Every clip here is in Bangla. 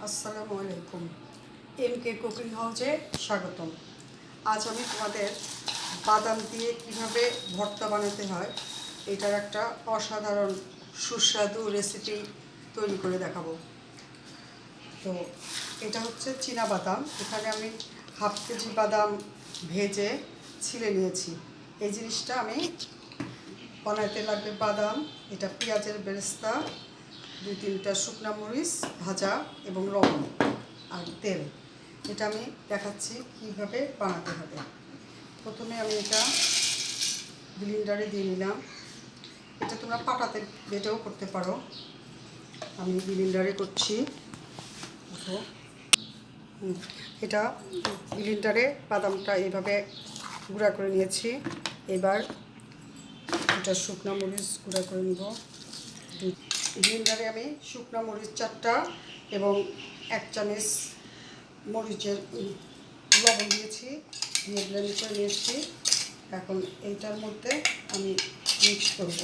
আসসালামু আলাইকুম। এমকে কুকিং হাউসে স্বাগতম। আজ আমি তোমাদের বাদাম দিয়ে কিভাবে ভর্তা বানাতে হয় এটার একটা অসাধারণ সুস্বাদু রেসিপি তৈরি করে দেখাবো। তো এটা হচ্ছে চীনা বাদাম। এখানে আমি হাফ কেজি বাদাম ভেজে ছিলে নিয়েছি। এই জিনিসটা আমি বানাতে লাগবে বাদাম, এটা পেঁয়াজের বেরেস্তা, 2-3টা শুকনো মরিচ ভাজা এবং লবণ আর তেল। এটা আমি দেখাচ্ছি কীভাবে বানাতে হবে। প্রথমে আমি এটা ব্লেন্ডারে দিয়ে নিলাম। এটা তোমরা পাটাতে বেটেও করতে পারো, আমি ব্লেন্ডারে করছি। এটা ব্লেন্ডারে বাদামটা এইভাবে গুঁড়া করে নিয়েছি। এবার এটা শুকনো মরিচ গুঁড়া করে নিব। ব্লেন্ডারে আমি শুকনো মরিচ 4টা এবং 1 চামচ মরিচের লবণ দিয়েছি, দিয়ে ব্লেন্ড করে নিয়েছি। এখন এইটার মধ্যে আমি মিক্স করব।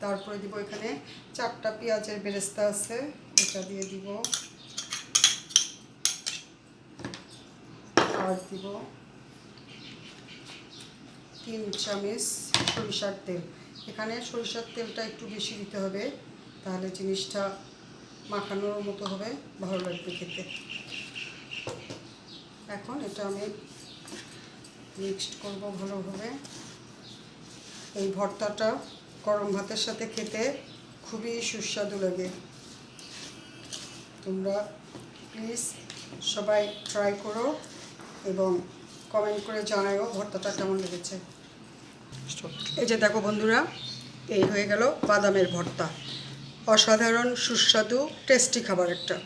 তারপরে দিব এখানে 4টা পেঁয়াজের বেরেস্তা আছে, এটা দিয়ে দিব। আর দিব 3 চামচ সরিষার তেল। এখানে সরিষার তেলটা একটু বেশি দিতে হবে, তাহলে জিনিসটা মাখানোর মতো হবে, ভালো লাগবে খেতে। এখন এটা আমি মিক্সড করব ভালোভাবে। এই ভর্তাটা গরম ভাতের সাথে খেতে খুবই সুস্বাদু লাগে। তোমরা প্লিজ সবাই ট্রাই করো এবং কমেন্ট করে জানাও ভর্তাটা কেমন লেগেছে। এই যে দেখো বন্ধুরা, এই হয়ে গেল বাদামের ভর্তা। অসাধারণ সুস্বাদু টেস্টি খাবার একটা।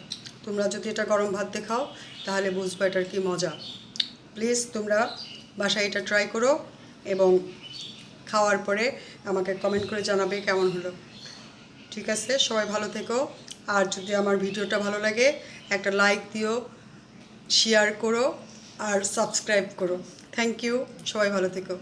তোমরা যদি এটা গরম ভাত দিয়ে খাও তাহলে বুঝবে এটার কি মজা। প্লিজ তোমরা বাসায় এটা ট্রাই করো এবং খাওয়ার পরে আমাকে কমেন্ট করে জানাবে কেমন হলো। ঠিক আছে, সবাই ভালো থেকো। আর যদি আমার ভিডিওটা ভালো লাগে একটা লাইক দিও, শেয়ার করো আর সাবস্ক্রাইব করো। থ্যাংক ইউ, সবাই ভালো থেকো।